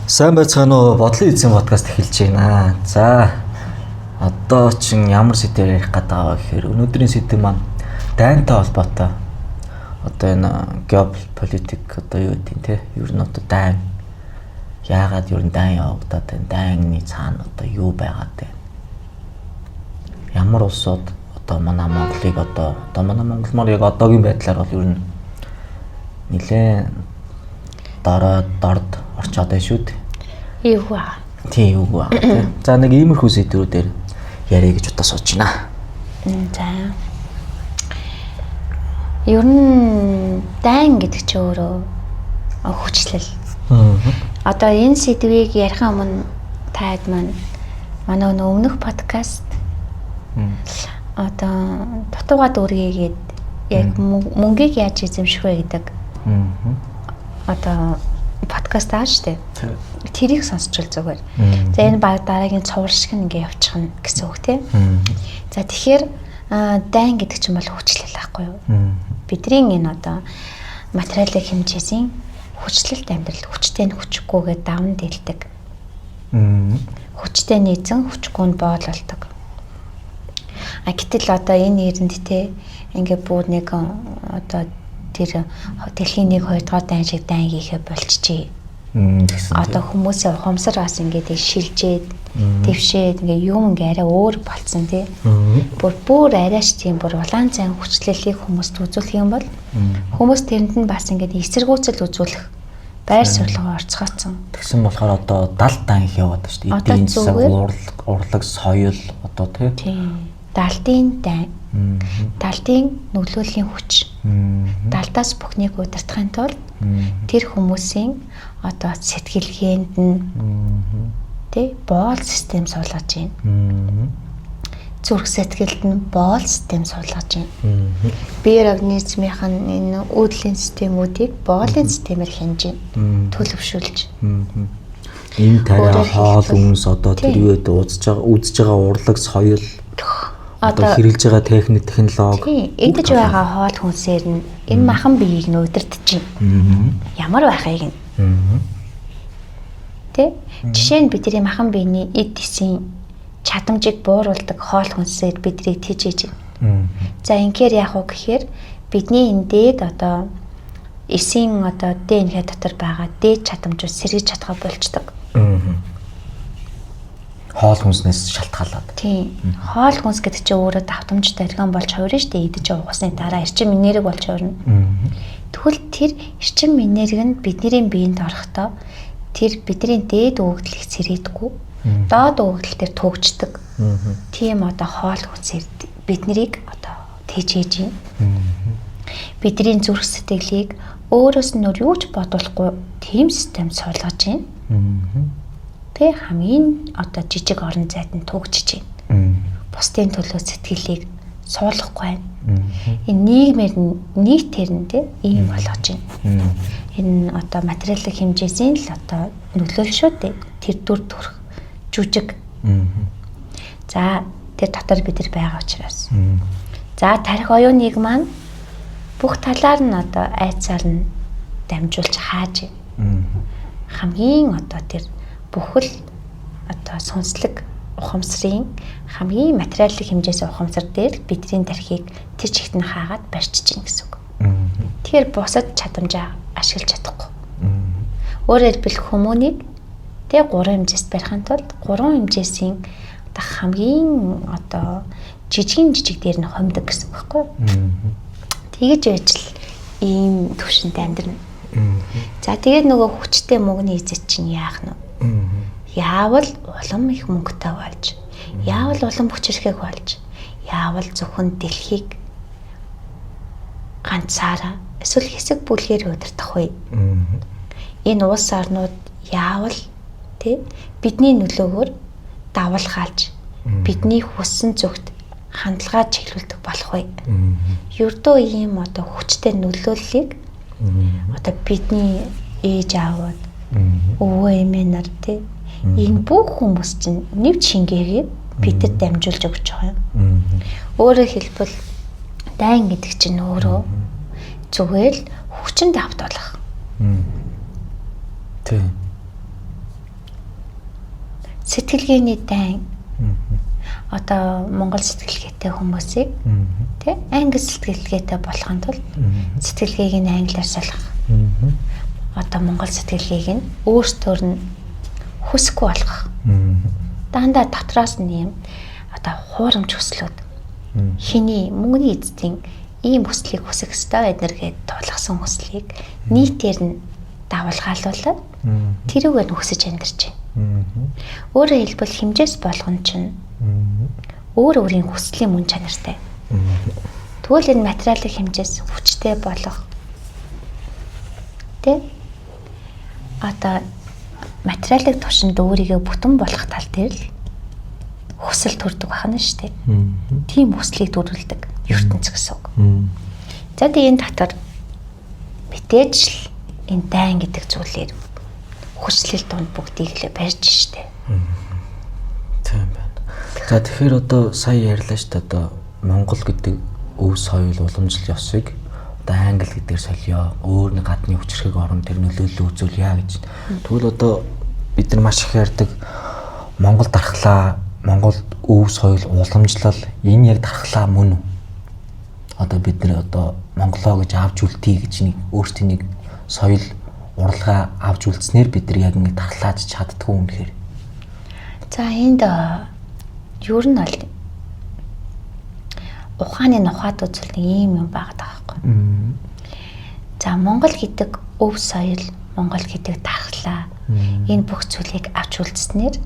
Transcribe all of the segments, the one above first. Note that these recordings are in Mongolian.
Сайн байцгаана уу? Бодлын эзэн подкаст эхэлж байна. За одоо чин ямар сэдвээр ярих гэдэг байгаа гэхээр өнөөдрийн сэдв маань дайнтай холбоотой. Одоо энэ геополитик одоо юу гэдэг те? Ер нь одоо дайн яагаад ер нь дайн явагдаад байна? Дайны цаана одоо юу байгаад байна? Ямар улсууд одоо манай Монголыг одоо манай Монгол маань яг одоогийн байдлаар бол ер нь нэлээд дорд орчоод байна шүү дээ. Юу аа. Тийм юу аа. За нэг иймэрхүү сэдвүүдээр яриа гэж удаа сууж байна. За. Ер нь дайн гэдэг чинь өөрөө хүчлэл. Одоо энэ сэдвийг ярихын өмнө таад маань манай өмнөх подкаст одоо дутуугаад үргээгээд яг мөнгийг яаж эзэмших вэ гэдэг одоо подкаст ааштай. Тэрийг сонсчул зүгээр. За энэ баг дараагийн цуврал шиг ингээ явчихна гэсэн үг тийм. За тэгэхээр дайн гэдэг чинь бол хүчлэл байхгүй юу? Бидний энэ одоо материалын хэмжээсийн хүчлэлт амьдрал хүчтэй нь хүчгүйгээ давн дэлдэг. Хүчтэй нийцэн хүчгүй нь боол болдог. Гэтэл одоо энэ нэрэнд те ингээ бүр нэг одоо тэр дэлхийн 1-2 дугаар дайн шиг дайн хийхэ болчихжээ. Одоо хүмүүсээ ухамсар бас ингээд шилжээд твшээд ингээ юм ингээ арай өөр болцсон тий. Бүр арайч тийм бүр улаан цайн хүчлэлийг хүмүүст үзүүлэх юм бол хүмүүс тэрэнд нь бас ингээд эсэргүүцэл үзүүлэх байр суурилгаа орцгооцсон. Тэгсэн болохоор одоо 70 дан их яваад байна шүү дээ. Эдийн засаг, урлаг, соёл одоо тий. Далдын дайн. Далдын нөлөөллийн хүч. Далдаас бүхнийг удирдахын тулд тэр хүмүүсийн одоо сэтгэлгээнд нь тий боол систем суулгаж байна. Зүрх сэтгэлд нь боол систем суулгаж байна. Биеэр организмынх нь энэ үүдлийн системүүдийг боолын системээр хянж байна. Төлөвшүүлж. Энэ тариа хоол хүнс одоо тэр юу гэдэг үзэж байгаа урлаг, соёл одоо хэрэгжилж байгаа техник, технологи эдэж байгаа хоол хүнсээр нь энэ махан биеийг нь удирдах байна. Ямар байхыг нь. Тэ? Жишээ нь бидний махан биений эд тисийн чадамжийг бууруулдаг хоол хүнсээр бидрийг тэжээж байна. За инхээр яах вэ гэхээр бидний энэ дээд одоо эсийн одоо ДНХ дотор байгаа дээд чадамжууд сэргийж чадхаа болждаг. Хоол хүнснээс шалтгаалаад. Тийм. Хоол хүнс гэдэг чинь өөрөө давтамжтай орган болж хувирна шүү дээ. Идэж угаасны дараа эрчим минераль болж хувирна. Тэгвэл тэр эрчим минераль нь бидний биед орохдоо тэр бидний дээд өгөгдлийг сэргээдэггүй. Доод өгөгдөл дээр тугждаг. Тийм одоо хоол хүнсээр биднийг одоо тэжээж байна. Бидний зүрх сэтгэлийг өөрөөс нь юу ч бодуулахгүй тийм систем суулгаж байна. Тэ хамгийн одоо жижиг орон зайд нь тугжиж байна. Бусдын төлөө сэтгэлийг суулгахгүй байна. Энэ нийгмээр нийтээр нь тэ ийм болгож байна. Энэ одоо материалын хэмжээсийн л одоо нөлөөл шүү дээ. Тэр дүр төрх жүжиг. За тэр дотор бид нар байгаа учраас. За тарих оюуныг маань бүх талаар нь одоо айцаар нь дамжуулж хааж байна. Хамгийн одоо тэр бүхэл одоо сонслог ухамсарын хамгийн материалын хэмжээс ухамсар дээр бидний тархийг тэр чигт нь хаагаад барьчиж гин гэсэн үг. Тэгэхээр бусад чадамжаа ашиглаж чадахгүй. Өөрөөр хэлбэл хүмүүнийг тэг 3 хэмжээст барихын тулд 3 хэмжээсийн одоо хамгийн одоо жижиг дээр нь хомдог гэсэн үг байхгүй юу? Тэгэж байж л ийм төвшөнтэй амьдрна. За тэгээд нөгөө хүчтэй мөнгөний эзэт чинь яах нь вэ? Яавал улам их мөнгөтэй болж, яавал улам хүчрэхэг болж, яавал зөвхөн дэлхийг ганцаараа эсвэл хэсэг бүлгээр удирдах вэ? Энэ улс орнууд яавал тий бидний нөлөөгөөр давал хаалж, бидний хүссэн зүгт хандлагаа чиглүүлдэг болох вэ? Ердөө ийм одоо хүчтэй нөлөөллийг одоо бидний ээж аавууд өвөө эмээ нар тий энэ бүх хүмүүс чинь нэвч шингээгээд бидэд дамжуулж өгч байгаа юм. Өөрөөр хэлбэл дайн гэдэг чинь өөрөө зүгээр л хүчин давтуулах. Тийм. сэтгэлгээний дайн одоо монгол сэтгэлгээтэй хүмүүсийг тий англи сэтгэлгээтэй болохын тулд сэтгэлгээг нь англиар солих. Одоо монгол сэтгэлгээг нь өөртөө нь хүсэхгүй болгох. Дандаа дотроос нь юм одоо хуурамч хүслүүд хиний мөнгөний эзэдийн ийм хүслийг хүсэх ёстой эднэргээд тулгсан хүслийг нийтээр нь давалгаалуулаад тэрүүгээр нь хүсэж амьдарч байна. Өөрөөр хэлбэл хэмжээс болгон чинь өөр өөрийн хүслийн мөн чанартай. Тэгвэл энэ материалын хэмжээс хүчтэй болох тэ одоо материалын тушинд өөрийгөө бүтэн болгох тал дээр л хүсэл төрдөг байна шүү дээ. Тийм хүслийг төрүүлдэг ертөнц гэсэн үг. За тэгээ энэ дотор мэдээж л энэ дайн гэдэг зүйлээр хүчлэл донд бүгдийг л барьж штэ. Тийм байна. За тэгэхээр одоо сая ярьлаа шүү дээ одоо Монгол гэдэг өв соёл уламжлал ёсыг одоо англи гэдгээр солио өөр нэг гадны хүчрхэг орн тэр нөлөөлөл үзүүлье гэж. Тэгвэл одоо бид нар маш их ярьдаг Монгол дархлаа, Монгол өв соёл уламжлал энэ яг дархлаа мөн үү? Одоо бид нар одоо Монголоо гэж авч үлдээ гэж нэг өөртөө нэг соёл урлагаа авч үлдснээр бид нар яг ингэ дархлааж чаддгүй юм гэхээр. За энд юу нь бол ухааны нухад үзүүлэх ийм юм байгаа даахгүй. За Монгол гэдэг өв соёл, Монгол гэдэг дархлаа энэ бүх зүйлийг авч үлдснээр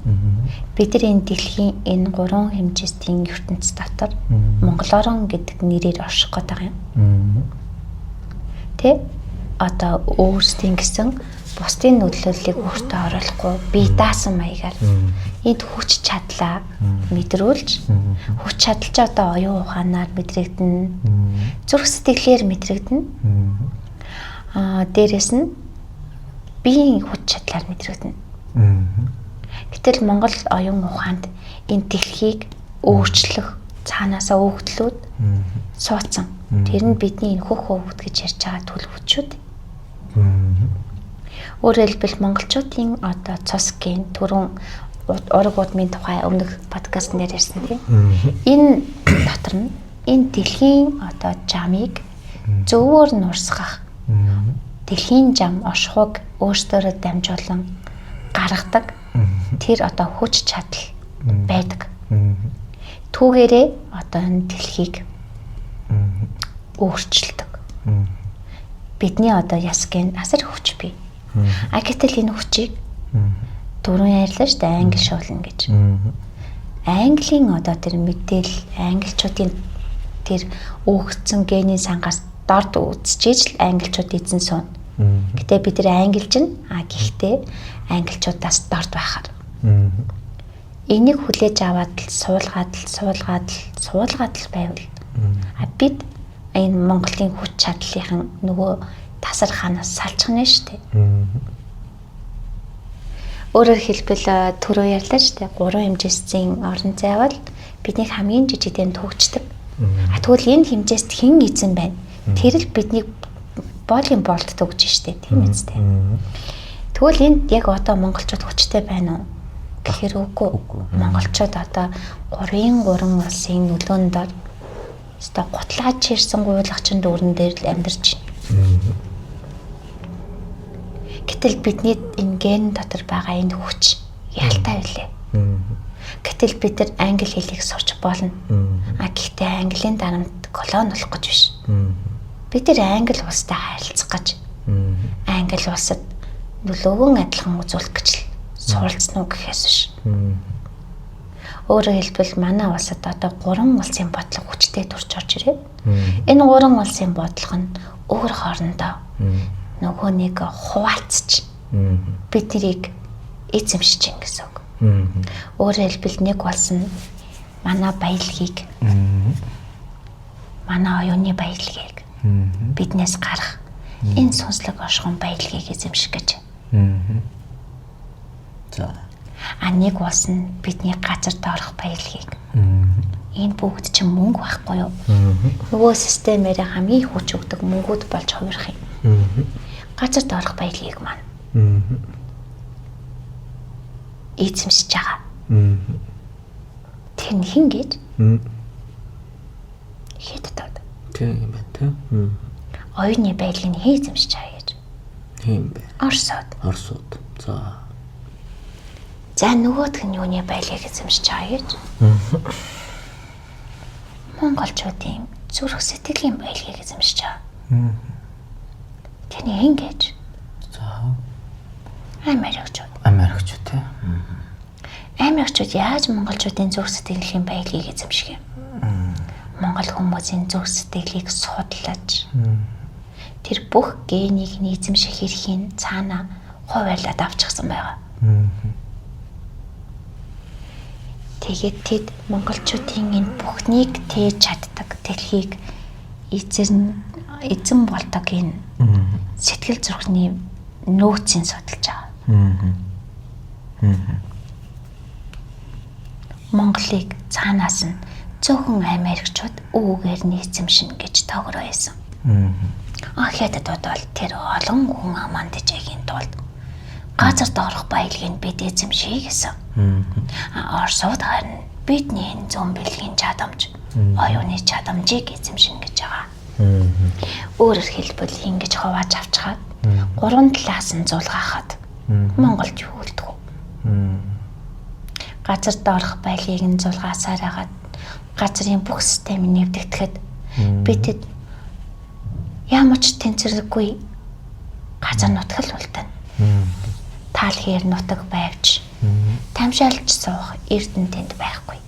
бид нар энэ дэлхийн энэ гурван хэмжээстийн ертөнц дотор Монгол орн гэдэг нэрээр орших гэдэг юм. Тэ одоо өөрсдийн гэсэн бусдын нөлөөллийг өөртөө оруулахгүй бие даасан маягаар энд хүч чадлаа мэдрүүлж хүч чадалч одоо оюун ухаанаар мэдрэгдэн зүрх сэтгэлээр мэдрэгдэн дээрэс нь биеийн хүч чадлаар мэдрэгдэн. Гэтэл Монгол оюун ухаанд энэ дэлхийг өөрчлөх цаанаасаа өгдлүүд суудсан. Тэр нь бидний энэ хөх хөвгт гэж ярьж байгаа төлөв хүчүүд. Өөрөөр хэлбэл монголчуудын одоо цус ген түрүүн ураг удмын тухай өмнөх подкаст нэр ярьсан тийм. Энэ дотор нь энэ дэлхийн одоо жамыг зөвөр нь урсгах дэлхийн жам оршихуйг өөрсдөө дамжуулан гаргадаг тэр одоо хүч чадал байдаг. Түүгээрээ одоо энэ дэлхийг өөрчилдөг. Бидний одоо ясгийн асар хүч бий. Гэтэл энэ хүчийг дөрөв ярьлаа шүү дээ англи шуулна гэж. Английн одоо тэр мэдээлэл англичуудын тэр өгцөн гений сангаас дорд үзчихэж л англичууд эзэн суун. Гэтэ бид тэр англич нь гэхдээ англичуудаас дорд байхаар. Энийг хүлээж аваад л суулгаад л байвал бид энэ Монголын хүч чадлынхан нөгөө тасар ханаас салчих нь шүү дээ. Өөрөөр хэлбэл түрүү ярьлаа шүү дээ. Гурван хэмжээсийн орон зайвал бидний хамгийн жижигдэн төгждөг. Тэгвэл энэ хэмжээст хэн эзэн байна? Тэр л бидний боолын болд төгж шүү дээ. Тийм үстэй. Тэгвэл энд яг одоо монголчууд хүчтэй байна уу? Гэхээр үгүй. Монголчууд одоо 3 улсын нөлөөнд дор өстой гутлаач ирсэн гуйлагчин дүүрэн дээр л амьдарч байна. Гэтэл бидний энэ ген дотор байгаа энэ хүч ялтай байлээ. Гэтэл бид нар англи хэлийг сурч болно. Гэхдээ английн дарамт колони болох гэж биш. Бид нар англи улстай харилцах гэж англи улсад нөлөөгөн адилхан үзүүлэх гэж л суралцсан уу гэхээс биш. Өөрөөр хэлбэл манай улсад одоо 3 улсын бодлого хүчтэй төрж орж ирээд энэ 3 улсын бодлого нь өөр хоорондоо нөгөө нэг хуваалцж биднийг эзэмшиж чинь гэсэн үг. Өөрөөр хэлбэл нэг улс нь манай баялагийг манай оюуны баялагийг биднээс гарах энэ сонслог оршихуун баялагийг эзэмших гэж. За нэг улс нь бидний газарт орох баялагийг. Энэ бүгд чинь мөнгө байхгүй юу? Нөгөө системээр хамгийн хүч өгдөг мөнгүүд болж хувирах юм. Газарт орох баялагийг маань эзэмшиж байгаа. Тэр нь хин гэж? Хэд таад. Тийм юм байна те. Оюуны байдлыг хий эзэмшиж байгаа гэж. Тийм бэ. Орсууд. За. За нөгөөх нь юуны байдлыг эзэмшиж байгаа гэж. Монголчуудын зүрх сэтгэлийн байдлыг эзэмшиж байгаа. Тэний хин гэж. За. Америкчууд те. Америкчууд яаж монголчуудын зүрх сэтгэлийн байдлыг эзэмших юм? Монгол хүмүүсийн зүрх сэтгэлийг судлаж тэр бүх генийг эзэмших эрхийг цаана хуваарлаад авчихсан байгаа. Тэгээд тэд монголчуудын энэ бүхнийг тээж чаддаг дэлхийг эзэн болдог энэ сэтгэл зүрхний нөөцийг судалж байгаа. Монголыг цаанаас нь зөвхөн Америкчууд үүгээр нь эзэмшин гэж тоогроо байсан. Хятад бол тэр олон хүн амандж ягийн тулд газар доорх баялагийг бид эзэмшье гэсэн. Оросууд харин бидний энэ зүүн бэлгийн чадамж, оюуны чадамжийг эзэмшин гэж байгаа. Өөрөөр хэлбэл ингэж хувааж авчихад гурван талаас нь зулгаахад Монголд юу үлдэх вэ? Газар доорх баялагийг нь зулгаасаар хагаад газрын бүх системийг нэвдэгдэхэд бидэд ямар ч тэнцвэргүй газар нутгал үлдэнэ. Таал хээр нутаг байвч тамшаалж суух эрдэнэ тэнд байхгүй.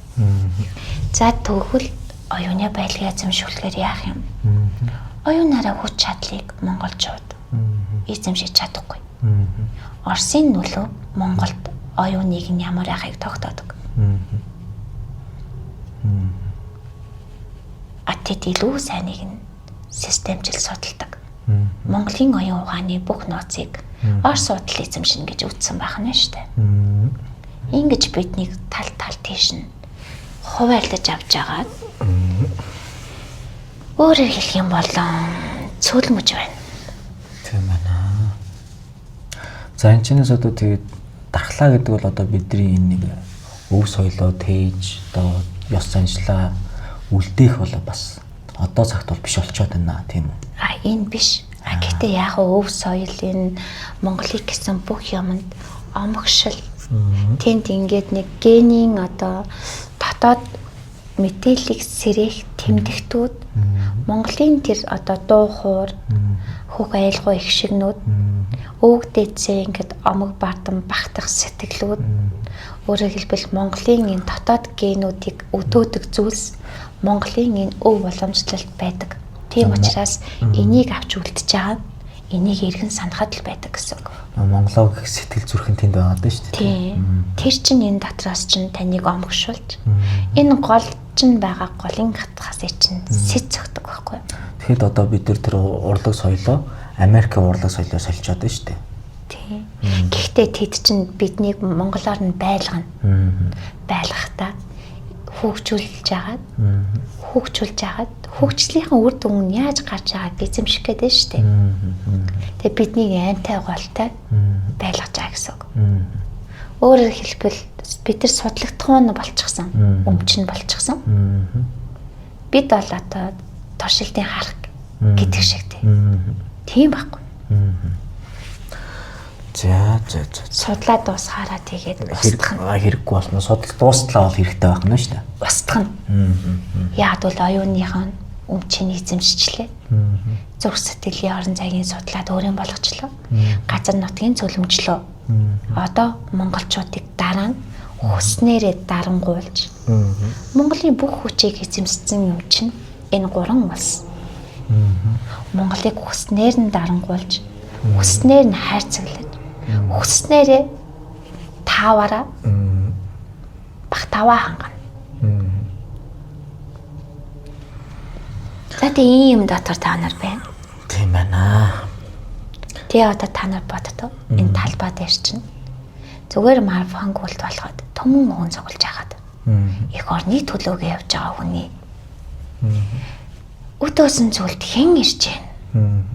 За тэгвэл оюуны баялагыг эзэмшүүлэхээр яах юм? Оюунаараа хүч чадлыг монголчууд эзэмшиж чадахгүй. Оросын нөлөө Монголд оюуныг нь ямар яхахыг тогтоодог. Тэд илүү сайныг нь системжил судалдаг. Монголын оюун ухааны бүх нууцыг Орос судал эзэмшин гэж үздсэн байх нь шүү дээ. Ингэж биднийг тал тийш нь хуваарлаж авч байгаа. Өөрөөр хэлэх юм бол цөлмөж байна. Тийм байна. За энэ чинээс одоо тэгээд дархлаа гэдэг бол одоо бидний энэ нэг өв соёлоо тээж одоо ёс заншлаа үлдээх бол бас одоо цагт бол биш болчиход байна тийм үү? Энэ биш. Гэхдээ яг өв соёл энэ Монголыг гэсэн бүх юмд омгшил тэнд ингээд нэг генийн одоо дотоод мэдээллийг сэрэх тэмдэгтүүд Монголын тэр одоо дуу хоор хүүх айлгой их шигнүүд өвгдээцээ ингээд омог бардам багтах сэтгэлүүд өөрөөр хэлбэл Монголын энэ дотоод генүүдийг өдөөдөг зүйлс Монголын энэ өв боломжлолт байдаг. Тийм учраас энийг авч үлдэж байгаа нь энийг эргэн санахад л байдаг гэсэн үг. Монголоо гэх сэтгэл зүрхэн тэнд байгаа даа шүү дээ. Тийм. Тэр чинь энэ дотроос чинь таныг омгшуулж энэ гол чинь байгаа голын хатгаас чинь сэт зөгдөг байхгүй юу? Тэгэхэд одоо бид тэр урлаг соёлоо Америкийн урлаг соёлоор сольчоод байна шүү дээ. Тийм. Гэхдээ тэд чинь биднийг монголоор нь байлгана. Байлгахдаа хөгжүүлж агаад хөгжлийнхэн үр дүн нь яаж гарч байгааг эзэмших гэдэг нь шүү дээ. Тэгээ биднийг айнтай голтой байлгаж байгаа гэсэн үг. Өөрөөр хэлбэл бид нар судлагдсан болчихсон, өмчн болчихсон. Бид бол одоо туршилтын харах гэдэг шиг тийм байхгүй. За. Судлаад дуусгаараа тэгээд устгах нь хэрэггүй болно. Судал дуустлаа бол хэрэгтэй байх нь шүү дээ. Устгах нь. Яг бол оюуныхон өмчний эзэмшчлээ. Зүрх сэтгэлийн орон зайгийн судлаад өөрийн болгочлоо. Газар нутгийн цөлмжлөө. Одоо монголчуудыг дараа нь хүснээрээ дарангуулж Монголын бүх хүчийг эзэмссэн юм чинь энэ гурван улс. Монголыг хүснээр нь дарангуулж, хүснээр нь хайрцаглаж, хүснээрээ тааваараа багтаваа хангана. За тийм юм дотор та нар байна. Тийм байна. Тэгээ одоо та нар боддоо энэ талбай дээр чинь зүгээр марфангуулт болоход төмөн хүн цуглаж хагаад их орны төлөөгөө явж байгаа хүний өдөөсөн зүйлд хэн ирж байна?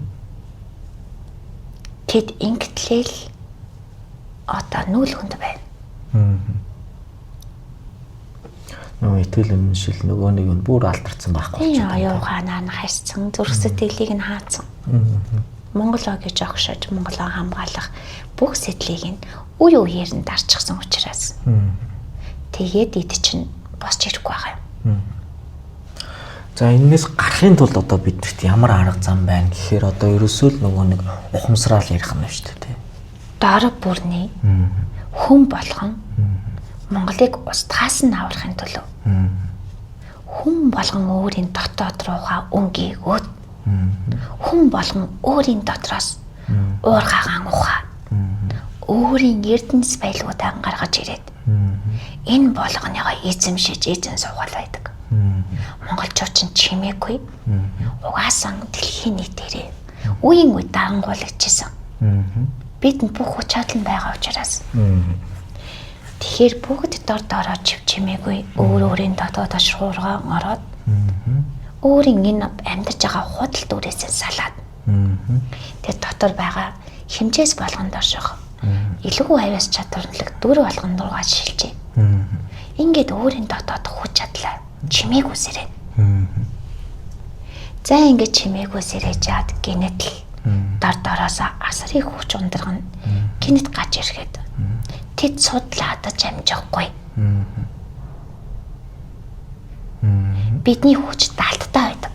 Тэд ингэтлээл одоо нүүл хүнд байна. Нөгөө итгэл үнэмшил нөгөө нэг нь бүр алдарсан байхгүй. Тийм оюугаа наа хайцсан, зүрх сэтгэлийг нь хаацсан. Монголоо гэж огшож, Монголоо хамгаалах бүх сэтлийг нь үе үеэр нь дарчихсан учраас. Тэгээд эд чинь босч ирэхгүй байгаа юм. За энэс гарахын тулд одоо биднэрт ямар арга зам байна гэхээр одоо ерөөсөө л нөгөө нэг ухамсарал ярих юм шүү дээ. Дор бүрний хүн болгон Монголыг устгаас нь аврахын төлөө хүн болгон өөрийн дотоод руугаа өнгийгөөд хүн болгон өөрийн дотроос уургаагаан ухаа өөрийн эрдэнэс байлгуудаа гаргаж ирээд энэ болгоныгоо эзэмшиж эзэн суугаал байдаг. Монголчууд чинь чимээгүй угаасаа дэлхийн нийтээрээ үеийн үе дарангуулагчсан. Бидэнд бүх хүч чадал байгаа учраас. Тэгэхээр бүгд дор дороо чимээгүй өөр өөрийн дотоод ашуургаа ороод өөрийн энэ амьдарч байгаа худал дүүрээсээ салаад тэгээд дотор байгаа хэмжээс болгонд орших илүүгүй авяас чадварлаг дүр болгонд руугаа шилжээ. Ингээд өөрийн дотоод хүч чадлаа чимээгүйсэрээ. За ингээд чимээгүйсэрээ жаад гинэтл дор дороос асрыг хүч ундрагна гинэт гаж ирэхэд тэд судлаад амжихгүй. Бидний хүч даалттай байдаг.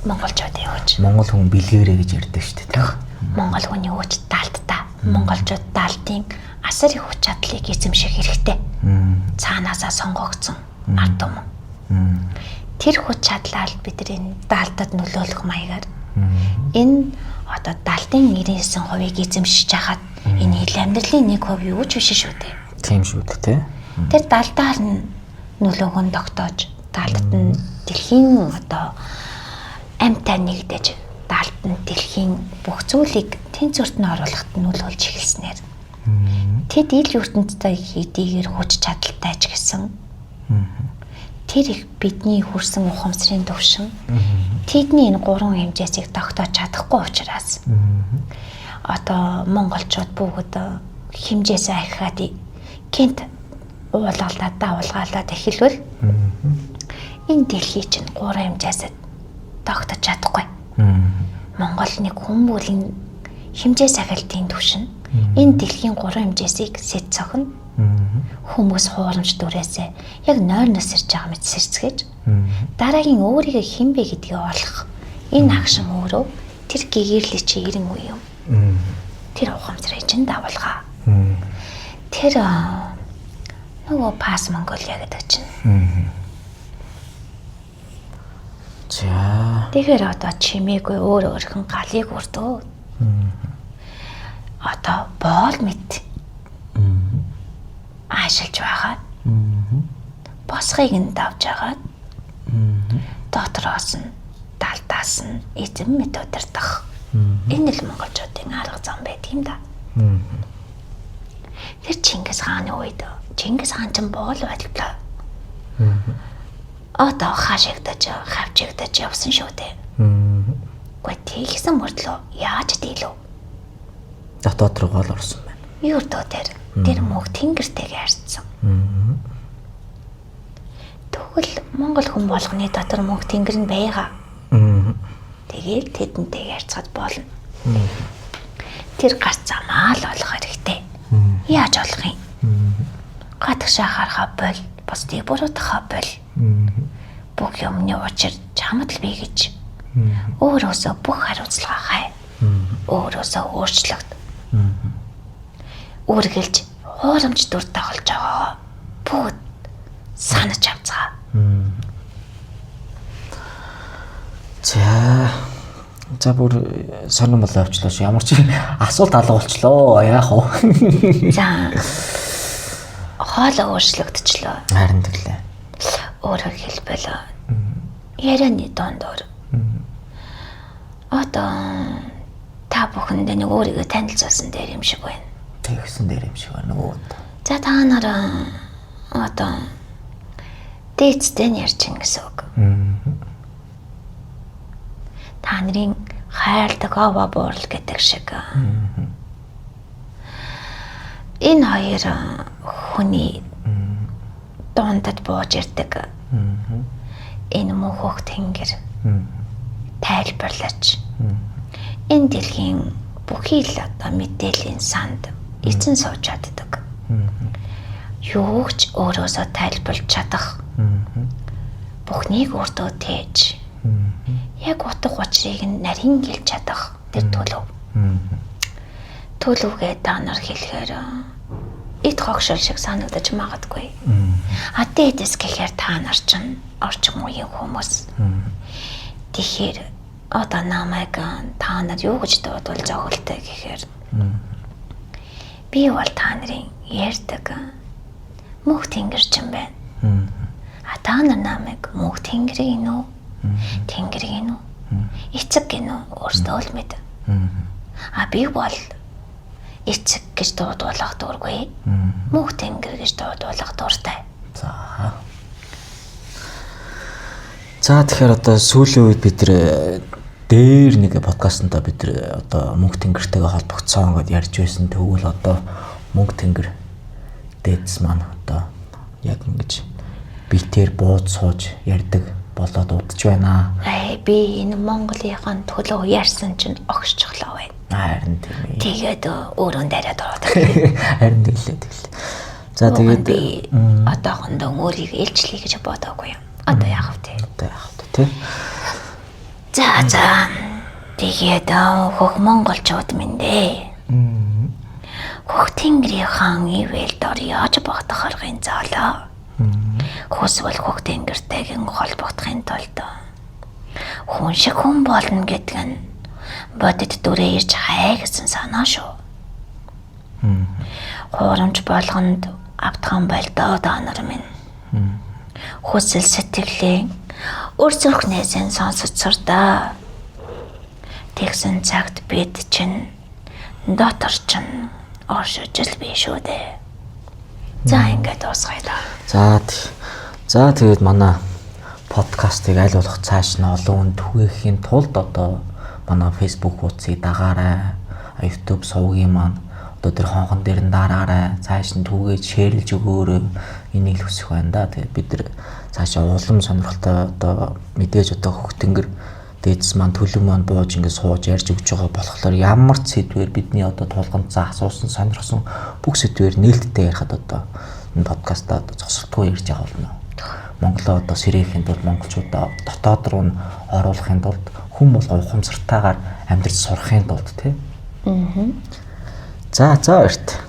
Монголчуудын хүч. Монгол хүн бэлгээрээ гэж ярьдаг шүү дээ. Монгол хүний хүч даалттай. Монголчууд даалтын асар их хүч чадлыг эзэмших хэрэгтэй. Цаанаасаа сонгогдсон ард түмэн. Тэр хүч чадлаа бидний даалтад нөлөөлөх маягаар энэ одоо даалтын 99%-ийг эзэмшиж хахад энэ хил амьдралын 1% юу ч биш шүү дээ. Тийм шүү дээ, тий. Тэр даалтаар нь нөлөөгөө тогтоож, даалтад нь дэлхийн одоо амьтаа нэгдэж, даалт нь дэлхийн бүх зүйлийг тэнцвэрт нь оруулахад нөлөөлж эхэлснээр тэд ил ертөнцийн хэдийгээр хүч чадалтай ч гэсэн тэр их бидний хүрсэн ухамсарын төвшин тэдний энэ гурван хэмжээсийг тогтоож чадахгүй учраас одоо монголчууд бүгд хэмжээсээ ахиад гинт уулгалаад давалгаалаад эхэлвэл энэ дэлхий чинь гурван хэмжээсээ тогтож чадахгүй. Монгол нэг хүмүүлийн хэмжээ сахилтын төвшин энэ дэлхийн гурван хэмжээсийг сэт цохно. Хүмүүс хуурамч дүрээсээ яг нойрноос ирж байгаа мэт сэрцгээж дараагийн өөрийгөө хэн бэ гэдгийг олох энэ агшин өөрөө тэр гэгэрли чи 90 үе юм. Тэр ухамсарыг чинь давалгаа. Тэр нөгөө пас Монголиа гэдэг чинь. За. Тэгэхээр одоо чимээгүй өөр өөрхөн галыг өрдөө. Одоо боол мэт. Аашилж байгаа. Босхийг нь давж байгаа. Дотроос нь далтаас нь эзэм мэт удирдах. Энэ л монголчуудын арга зам байт юм да. Тэр Чингис хааны үед Чингис хаан ч боол байлаа. Одоо хашигдаж, хавчигдаж явсан шүү дээ. Гэхдээ тийгсэн мөртлөө яаж дийлв? Дотоод руу гол орсон байна. Юурдөө тэр мөнх тэнгэртэйг харьцсан. Тэгвэл Монгол хүн болгоны дотор мөнх тэнгэр нь байгаа. Тэгээд тэдэнтэй харьцаад болно. Тэр гарц замаа л олох хэрэгтэй. Яаж олох юм? Гадагшаа харахаа бол, бусдыг буруутгахаа бол. Бүх юмны учир чамд л бий гэж. Өөрөөсөө бүх хариуцлага хай. Өөрөөсөө өөрчлөгд. Үргэлж хуурамч дүр тоглож байгаа бүгд санаж авцгаа. За бүр сонирн бол явчлаа ш. Ямар ч асуулт алга болчлоо. Яах вэ? За. Хоол өөрчлөгдчихлөө. Харин тэглээ. Өөрөөр хэлбэл ярианы дондор. Одоо та бүхэндээ нэг өөрийгөө танилцуулсан дээр юм шиг байна. Тэгсэн дээр юм шиг байна нөгөө. За та нараа одоо дээдтэй ярьчин гэсэн үг. Та нарын хайрладаг ава буурал гэдэг шиг. Энэ хоёр хүний доондод бууж ирдэг. Энэ мөнхөх тэнгэр тайлбарлаж энэ дэлхийн бүхий л одоо мэдээллийн санд эзэн сууж чаддаг. Юу ч өөрөөсөө тайлбарлаж чадах. Бүхнийг өөртөө тээж. Яг утга учирыг нь нарийн гэлж чадах тэр төлөв. Төлөвгээ та нар хэлэхээр эд хогшил шиг санагдаж магадгүй. Адэдэс гэхээр та нар чинь орчин үеийн хүмүүс. Тэгэхээр одоо намайг та нар юу гэж дуудвал зохилтой гэхээр би бол та нарын ярьдаг мөнх тэнгэрчин байна. Та нар намайг мөнх тэнгэрийг нүү тэнгэрийг нүү эцэг гинүү өөрсдөө л мэд. Би бол эцэг гэж дуудуулах дургүй. Мөнх тэнгэр гэж дуудуулах дуртай. За тэгэхээр одоо сүүлийн үед бид дээр нэг подкастнда бид одоо мөнх тэнгэртэйгээ холбогдсон гэдээ ярьж байсан. Тэгвэл одоо мөнх тэнгэр дээдс маань одоо яг ингэж битээр бууд сууж ярьдаг болоод удаж байна. Би энэ Монголынхан төлөө ярьсан чинь огшчихлоо байна. Харин тийм ээ. Тэгээд өөрөө дараад ороод. Харин тэглээ. За тэгээд би одоохондоо өөрийг ээлжлэе гэж бодоогүй юм. Одоо яах вэ? Тий. За. Тэгээд хөх монголчууд минь дээ. Хөх тэнгэрийн хаан ивэл дор яаж богдох аргын заалаа. Хүсвэл хөх тэнгэртэйгэн холбогдохын тулд хүн шиг хүн болно гэдэг нь бодит дүрээ ирж хай гэсэн санаа шүү. Хуурамч болгонд автхан байлдаа та нар минь. Хүсэл сэтгэлээ өр зүрхнээс нь сонсож сурдаа. Тэгсэн цагт бид чинь дотор чинь оршиж л би шүү дээ. За ингээд дуусгая да. За тэгээд манай подкастыг аль болох цааш нь олон хүнд түгээхийн тулд одоо манай Facebook хуудсыг дагаарай. YouTube сувгийн маань одоо тэр хонхон дээр нь дараарай. Цааш нь түгээд шеэрлж өгөөрэй. Энийг л хүсэх байна да. Тэгээд бид нар цаашаа улам сонирхолтой одоо мэдээж одоо хөх тэнгэр дээдс маань төлөв маань бууж ингээд сууж ярьж өгч байгаа болохоор ямар ч сэдвээр бидний одоо тулгамцаа асуусан сонирхсон бүх сэдвээр нээлттэй ярихад одоо энэ подкастаа зогсолтгүй ярьж байгаа болно. Монголоо одоо сэрээхийн тулд монголчуудаа дотоод руу нь оруулахын тулд хүн бол ухамсартайгаар амьдарч сурахын тулд тий. За баярт.